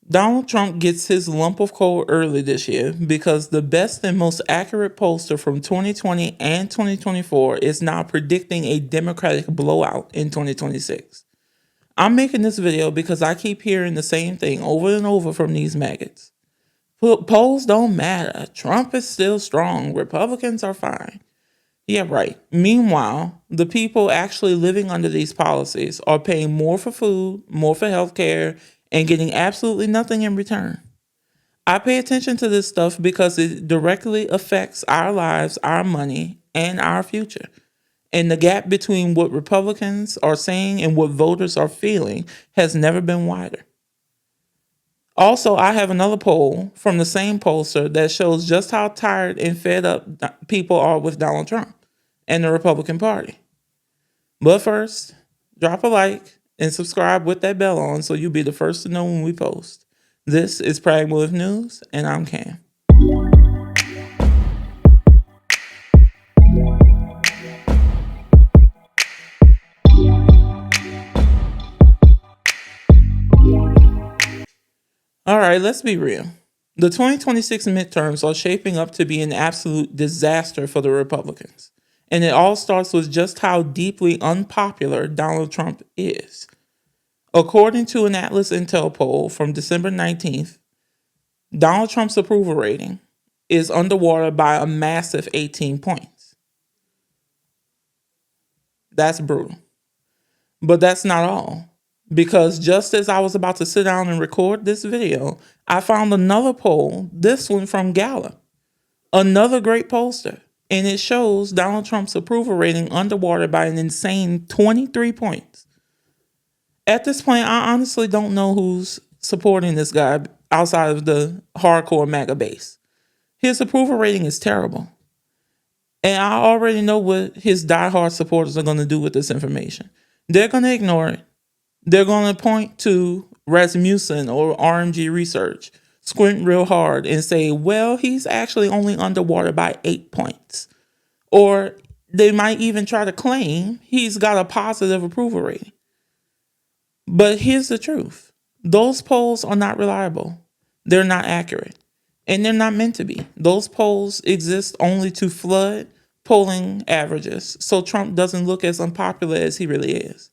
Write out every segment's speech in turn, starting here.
Donald Trump gets his lump of coal early this year because the best and most accurate pollster from 2020 and 2024 is now predicting a Democratic blowout in 2026. I'm making this video because I keep hearing the same thing over and over from these maggots. Polls don't matter. Trump is still strong. Republicans are fine. Yeah, right. Meanwhile, the people actually living under these policies are paying more for food, more for healthcare, and getting absolutely nothing in return. I pay attention to this stuff because it directly affects our lives, our money, and our future. And the gap between what Republicans are saying and what voters are feeling has never been wider. Also, I have another poll from the same pollster that shows just how tired and fed up people are with Donald Trump and the Republican Party. But first, drop a like and subscribe with that bell on so you'll be the first to know when we post. This is Pragmotiv News, and I'm Cam. All right, let's be real. The 2026 midterms are shaping up to be an absolute disaster for the Republicans. And it all starts with just how deeply unpopular Donald Trump is. According to an Atlas Intel poll from December 19th, Donald Trump's approval rating is underwater by a massive 18 points. That's brutal. But that's not all. Because just as I was about to sit down and record this video, I found another poll, this one from Gallup, another great pollster, and it shows Donald Trump's approval rating underwater by an insane 23 points. At this point, I honestly don't know who's supporting this guy outside of the hardcore MAGA base. His approval rating is terrible. And I already know what his diehard supporters are going to do with this information. They're going to ignore it. They're going to point to Rasmussen or RMG Research, squint real hard and say, well, he's actually only underwater by 8 points. Or they might even try to claim he's got a positive approval rating. But here's the truth. Those polls are not reliable. They're not accurate. And they're not meant to be. Those polls exist only to flood polling averages so Trump doesn't look as unpopular as he really is.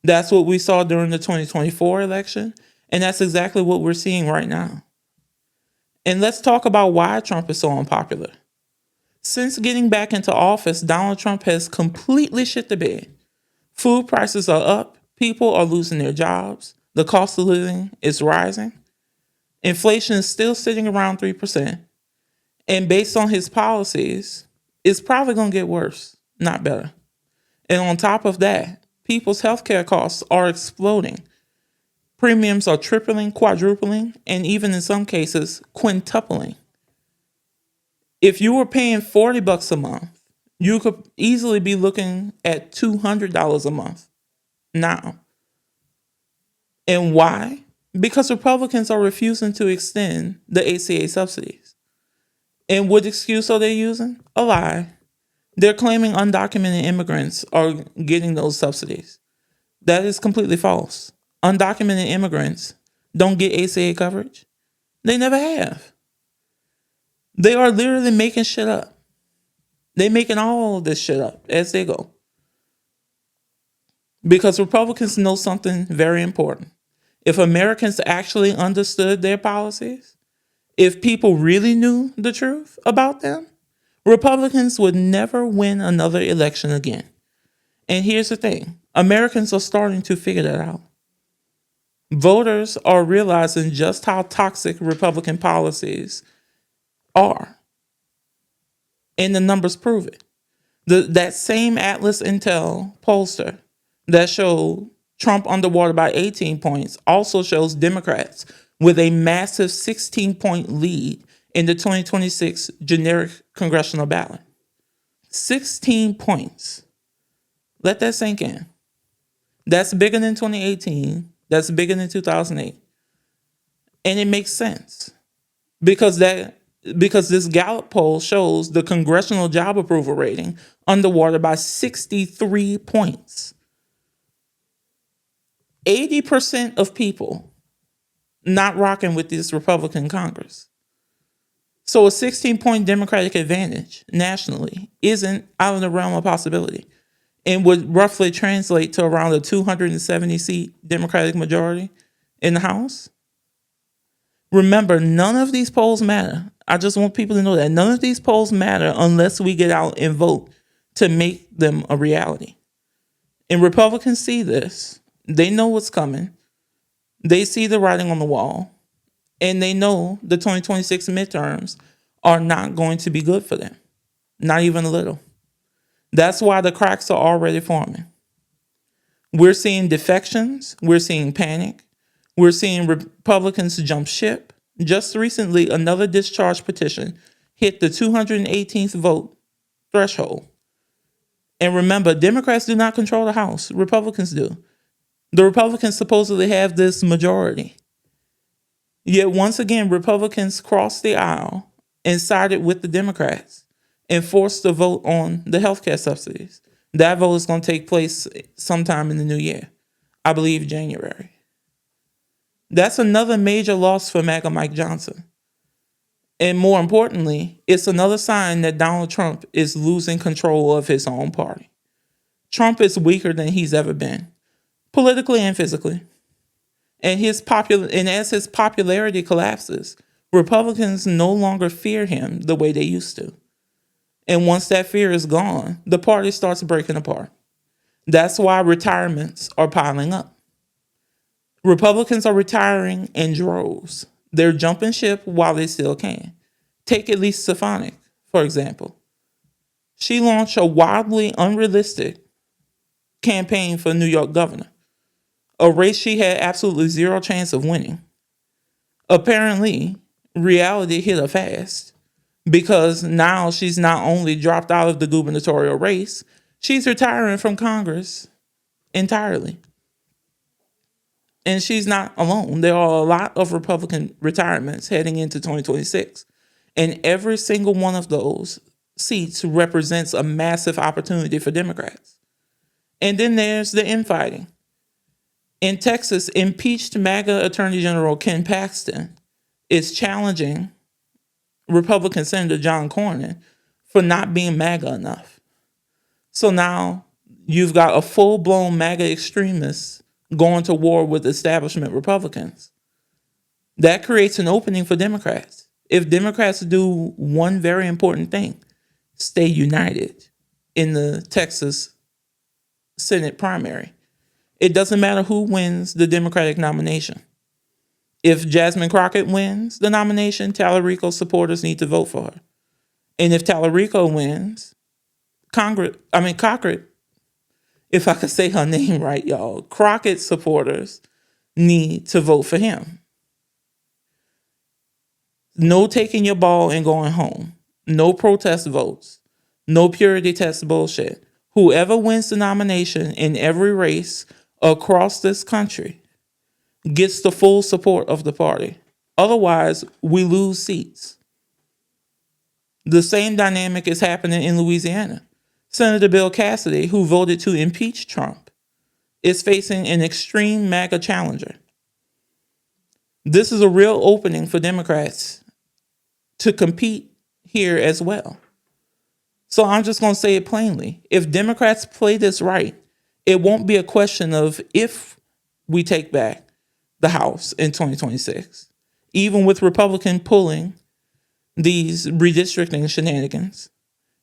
That's what we saw during the 2024 election, and that's exactly what we're seeing right now. And let's talk about why Trump is so unpopular. Since getting back into office, Donald Trump has completely shit the bed. Food prices are up, people are losing their jobs, the cost of living is rising, inflation is still sitting around 3%, and based on his policies, it's probably going to get worse, not better. And on top of that, people's healthcare costs are exploding. Premiums are tripling, quadrupling, and even in some cases, quintupling. If you were paying $40 a month, you could easily be looking at $200 a month now. And why? Because Republicans are refusing to extend the ACA subsidies. And what excuse are they using? A lie. They're claiming undocumented immigrants are getting those subsidies. That is completely false. Undocumented immigrants don't get ACA coverage. They never have. They are literally making shit up. They're making all of this shit up as they go. Because Republicans know something very important. If Americans actually understood their policies, if people really knew the truth about them, Republicans would never win another election again. And here's the thing. Americans are starting to figure that out. Voters are realizing just how toxic Republican policies are. And the numbers prove it. That same Atlas Intel pollster that showed Trump underwater by 18 points also shows Democrats with a massive 16-point lead in the 2026 generic congressional ballot. 16 points. Let that sink in. That's bigger than 2018. That's bigger than 2008. And it makes sense because this Gallup poll shows the congressional job approval rating underwater by 63 points. 80% of people not rocking with this Republican Congress. So a 16-point Democratic advantage nationally isn't out of the realm of possibility and would roughly translate to around a 270-seat Democratic majority in the House. Remember, none of these polls matter. I just want people to know that none of these polls matter unless we get out and vote to make them a reality. And Republicans see this. They know what's coming. They see the writing on the wall. And they know the 2026 midterms are not going to be good for them. Not even a little. That's why the cracks are already forming. We're seeing defections. We're seeing panic. We're seeing Republicans jump ship. Just recently, another discharge petition hit the 218th vote threshold. And remember, Democrats do not control the House. Republicans do. The Republicans supposedly have this majority. Yet once again, Republicans crossed the aisle and sided with the Democrats and forced the vote on the healthcare subsidies. That vote is going to take place sometime in the new year. I believe January. That's another major loss for MAGA Mike Johnson. And more importantly, it's another sign that Donald Trump is losing control of his own party. Trump is weaker than he's ever been, politically and physically. And as his popularity collapses, Republicans no longer fear him the way they used to. And once that fear is gone, the party starts breaking apart. That's why retirements are piling up. Republicans are retiring in droves. They're jumping ship while they still can. Take Elise Stefanik, for example. She launched a wildly unrealistic campaign for New York governor, a race she had absolutely zero chance of winning. Apparently, reality hit her fast because now she's not only dropped out of the gubernatorial race, she's retiring from Congress entirely. And she's not alone. There are a lot of Republican retirements heading into 2026. And every single one of those seats represents a massive opportunity for Democrats. And then there's the infighting. In Texas, impeached MAGA Attorney General Ken Paxton is challenging Republican Senator John Cornyn for not being MAGA enough. So now you've got a full-blown MAGA extremist going to war with establishment Republicans. That creates an opening for Democrats. If Democrats do one very important thing, stay united in the Texas Senate primary, it doesn't matter who wins the Democratic nomination. If Jasmine Crockett wins the nomination, Tallarico supporters need to vote for her. And if Tallarico wins, Cockett, if I could say her name right, y'all, Crockett supporters need to vote for him. No taking your ball and going home. No protest votes. No purity test bullshit. Whoever wins the nomination in every race across this country gets the full support of the party. Otherwise, we lose seats. The same dynamic is happening in Louisiana. Senator Bill Cassidy, who voted to impeach Trump, is facing an extreme MAGA challenger. This is a real opening for Democrats to compete here as well. So I'm just going to say it plainly. If Democrats play this right, it won't be a question of if we take back the House in 2026, even with Republican pulling these redistricting shenanigans.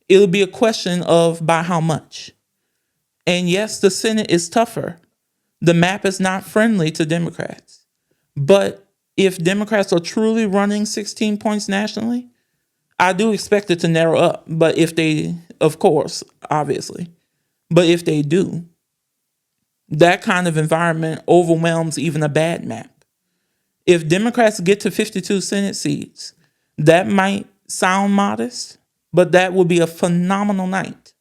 It'll be a question of by how much. And yes, the Senate is tougher. The map is not friendly to Democrats. But if Democrats are truly running 16 points nationally, I do expect it to narrow up. But if they, of course, obviously, but if they do, that kind of environment overwhelms even a bad map. If Democrats get to 52 Senate seats, that might sound modest, but that would be a phenomenal night.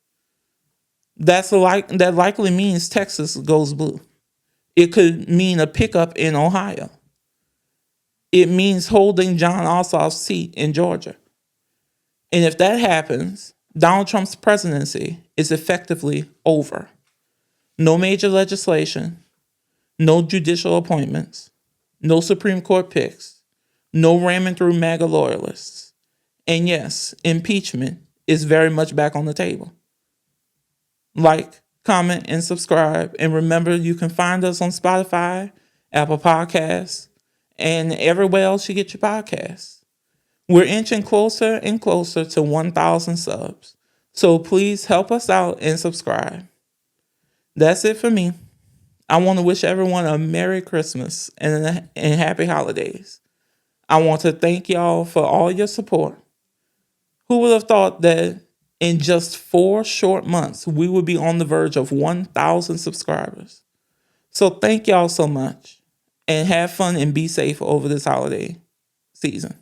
That likely means Texas goes blue. It could mean a pickup in Ohio. It means holding John Ossoff's seat in Georgia. And if that happens, Donald Trump's presidency is effectively over. No major legislation, no judicial appointments, no Supreme Court picks, no ramming through MAGA loyalists. And yes, impeachment is very much back on the table. Like, comment, and subscribe. And remember, you can find us on Spotify, Apple Podcasts, and everywhere else you get your podcasts. We're inching closer and closer to 1,000 subs. So please help us out and subscribe. That's it for me. I want to wish everyone a Merry Christmas and Happy Holidays. I want to thank y'all for all your support. Who would have thought that in just 4 short months, we would be on the verge of 1,000 subscribers? So thank y'all so much, and have fun and be safe over this holiday season.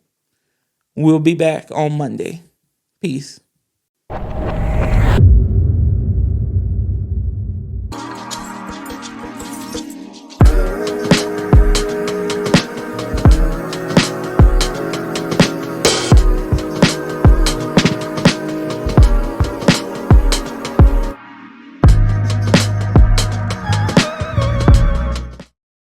We'll be back on Monday. Peace.